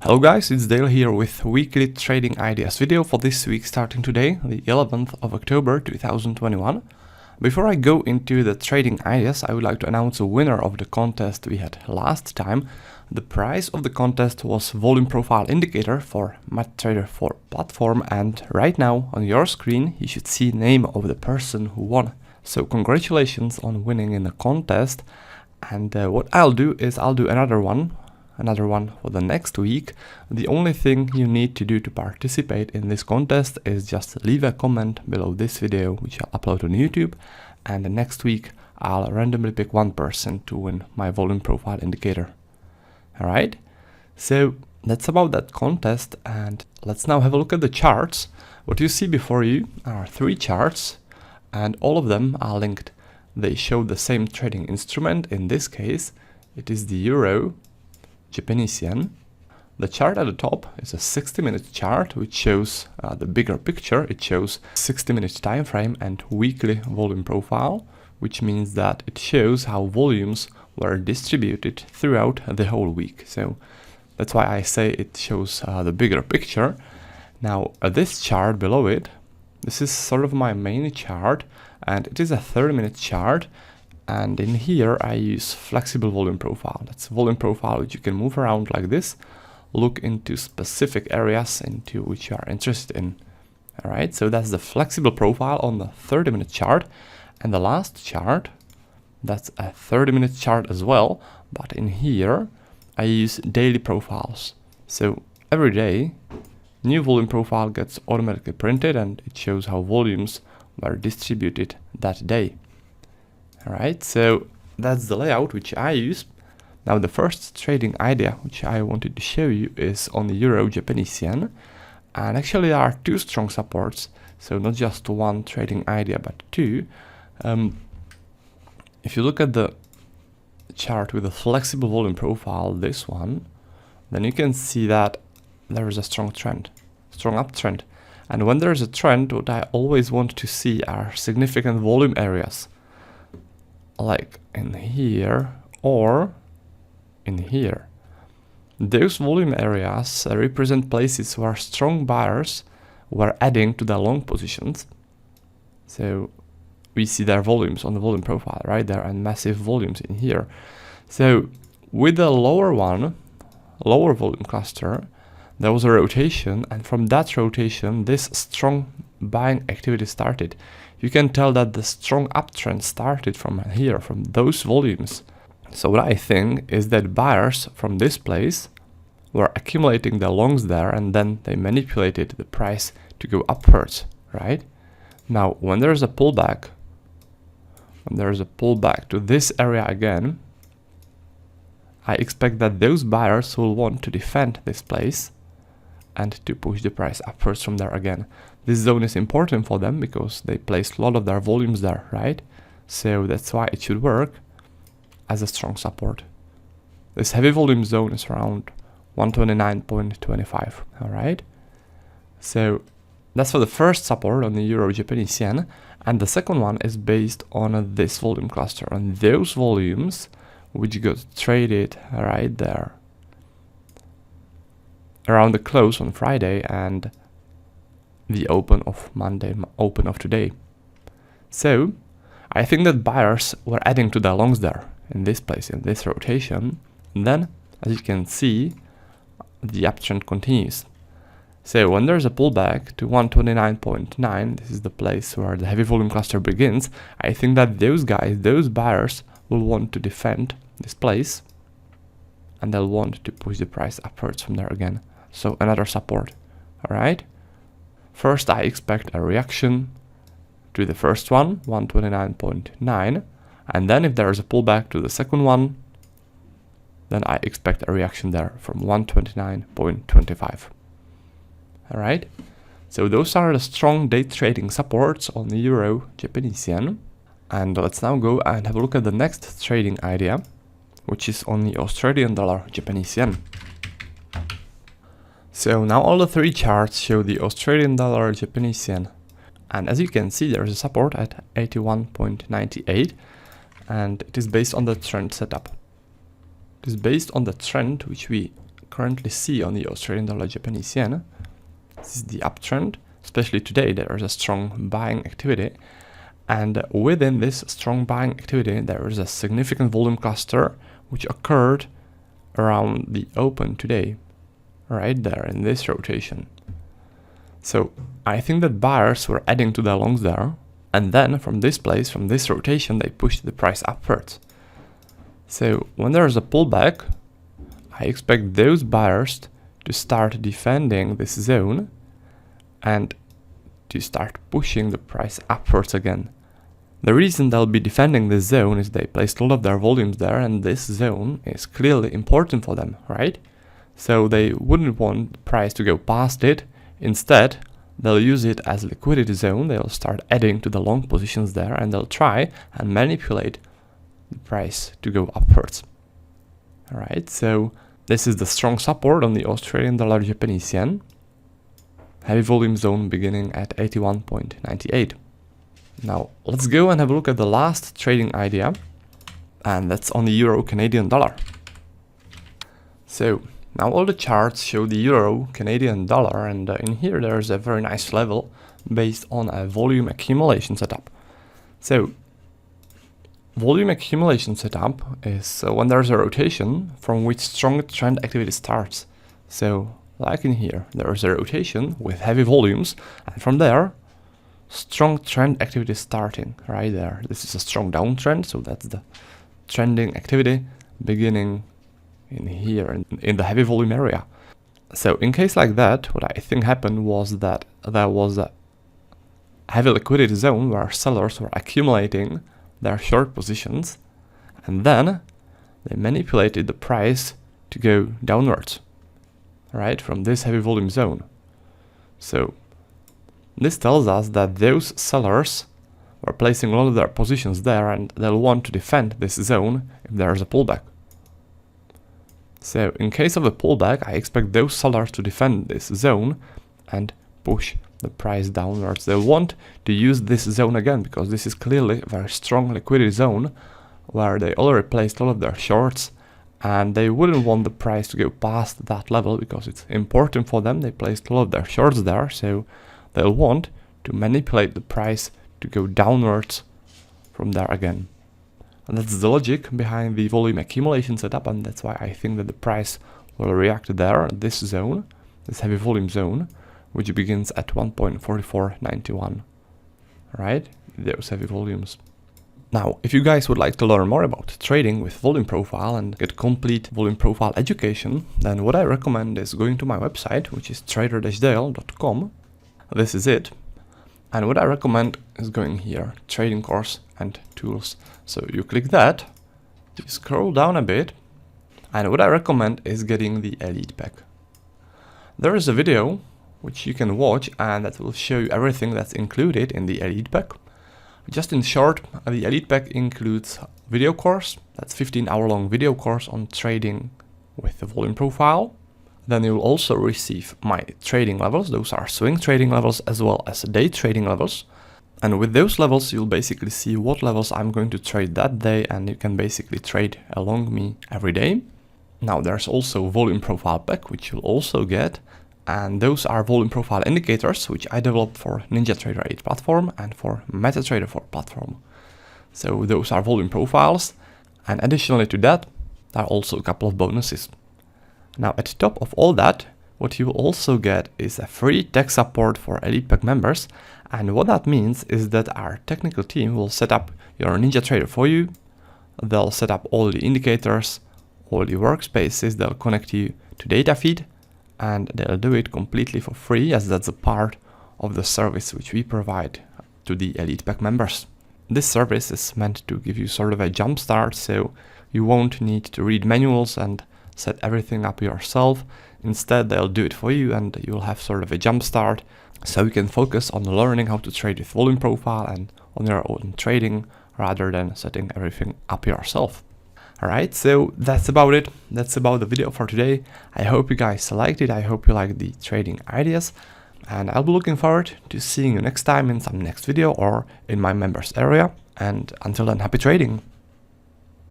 Hello guys, it's Dale here with weekly trading ideas video for this week starting today, the 11th of October 2021. Before I go into the trading ideas, I would like to announce a winner of the contest we had last time. The prize of the contest was volume profile indicator for MetaTrader 4 platform, and right now on your screen you should see the name of the person who won. So congratulations on winning in the contest, and what I'll do is I'll do another one for the next week. The only thing you need to do to participate in this contest is just leave a comment below this video, which I'll upload on YouTube, and the next week I'll randomly pick one person to win my volume profile indicator. Alright, so that's about that contest, and let's now have a look at the charts. What you see before you are three charts, and all of them are linked. They show the same trading instrument. In this case it is the Euro Japanese yen. The chart at the top is a 60-minute chart, which shows the bigger picture. It shows 60-minute time frame and weekly volume profile, which means that it shows how volumes were distributed throughout the whole week. So that's why I say it shows the bigger picture. Now this chart below it, this is sort of my main chart, and it is a 30-minute chart. And in here I use flexible volume profile. That's a volume profile which you can move around like this, look into specific areas into which you are interested in. Alright, so that's the flexible profile on the 30-minute chart. And the last chart, that's a 30-minute chart as well, but in here I use daily profiles. So every day new volume profile gets automatically printed, and it shows how volumes were distributed that day. Alright, so that's the layout which I use. Now the first trading idea which I wanted to show you is on the Euro Japanese yen. And actually there are two strong supports, so not just one trading idea but two. If you look at the chart with a flexible volume profile, this one, then you can see that there is a strong trend, strong uptrend. And when there is a trend, what I always want to see are significant volume areas, like in here or in here. Those volume areas represent places where strong buyers were adding to their long positions. So we see their volumes on the volume profile, right? There are massive volumes in here. So with the lower volume cluster, there was a rotation, and from that rotation this strong buying activity started. You can tell that the strong uptrend started from here, from those volumes. So what I think is that buyers from this place were accumulating the longs there, and then they manipulated the price to go upwards, right? Now when there's a pullback, to this area again, I expect that those buyers will want to defend this place and to push the price upwards from there again. This zone is important for them because they placed a lot of their volumes there, right? So that's why it should work as a strong support. This heavy volume zone is around 129.25, alright? So that's for the first support on the Euro Japanese yen, and the second one is based on this volume cluster, on those volumes which got traded right there around the close on Friday and the open of Monday, open of today. So I think that buyers were adding to their longs there in this place, in this rotation, and then as you can see the uptrend continues. So when there's a pullback to 129.9, this is the place where the heavy volume cluster begins, I think that those guys, those buyers will want to defend this place, and they'll want to push the price upwards from there again. So another support. Alright, first I expect a reaction to the first one, 129.9, and then if there is a pullback to the second one, then I expect a reaction there from 129.25. Alright, so those are the strong day trading supports on the Euro Japanese yen. And let's now go and have a look at the next trading idea, which is on the Australian dollar Japanese yen. So now all the three charts show the Australian dollar Japanese yen, and as you can see there is a support at 81.98, and it is based on the trend setup. It is based on the trend which we currently see on the Australian dollar Japanese yen. This is the uptrend, especially today there is a strong buying activity, and within this strong buying activity there is a significant volume cluster which occurred around the open today, right there in this rotation. So I think that buyers were adding to their longs there, and then from this place, from this rotation, they pushed the price upwards. So when there is a pullback, I expect those buyers to start defending this zone and to start pushing the price upwards again. The reason they'll be defending this zone is they placed a lot of their volumes there, and this zone is clearly important for them, right? So they wouldn't want the price to go past it. Instead, they'll use it as a liquidity zone. They'll start adding to the long positions there, and they'll try and manipulate the price to go upwards. Alright, so this is the strong support on the Australian dollar Japanese yen. Heavy volume zone beginning at 81.98. Now let's go and have a look at the last trading idea, and that's on the Euro Canadian dollar. So now all the charts show the Euro Canadian dollar, and in here there's a very nice level based on a volume accumulation setup. So volume accumulation setup is when there's a rotation from which strong trend activity starts. So like in here, there is a rotation with heavy volumes, and from there strong trend activity starting right there. This is a strong downtrend, so that's the trending activity beginning in here in the heavy volume area. So in case like that, what I think happened was that there was a heavy liquidity zone where sellers were accumulating their short positions, and then they manipulated the price to go downwards, right, from this heavy volume zone. So this tells us that those sellers were placing a lot of their positions there, and they'll want to defend this zone if there's a pullback. So in case of a pullback, I expect those sellers to defend this zone and push the price downwards. They'll want to use this zone again, because this is clearly a very strong liquidity zone where they already placed all of their shorts, and they wouldn't want the price to go past that level because it's important for them. They placed all of their shorts there, so they'll want to manipulate the price to go downwards from there again. And that's the logic behind the volume accumulation setup, and that's why I think that the price will react there, this zone, this heavy volume zone, which begins at 1.4491, right? Those heavy volumes. Now, if you guys would like to learn more about trading with volume profile and get complete volume profile education, then what I recommend is going to my website, which is trader-dale.com. This is it. And what I recommend is going here, trading course and tools. So you click that, you scroll down a bit, and what I recommend is getting the elite pack. There is a video which you can watch, and that will show you everything that's included in the elite pack. Just in short, the elite pack includes video course, that's 15-hour long video course on trading with the volume profile. Then you'll also receive my trading levels. Those are swing trading levels as well as day trading levels. And with those levels, you'll basically see what levels I'm going to trade that day, and you can basically trade along me every day. Now there's also volume profile pack, which you'll also get. And those are volume profile indicators, which I developed for NinjaTrader 8 platform and for MetaTrader 4 platform. So those are volume profiles. And additionally to that, there are also a couple of bonuses. Now at the top of all that, what you will also get is a free tech support for Elite Pack members. And what that means is that our technical team will set up your NinjaTrader for you. They'll set up all the indicators, all the workspaces, they'll connect you to data feed, and they'll do it completely for free, as that's a part of the service which we provide to the Elite Pack members. This service is meant to give you sort of a jump start, so you won't need to read manuals and set everything up yourself. Instead, they'll do it for you, and you'll have sort of a jump start, so you can focus on learning how to trade with volume profile and on your own trading rather than setting everything up yourself. Alright, so that's about it. That's about the video for today. I hope you guys liked it. I hope you liked the trading ideas, and I'll be looking forward to seeing you next time in some next video or in my members area. And until then, happy trading!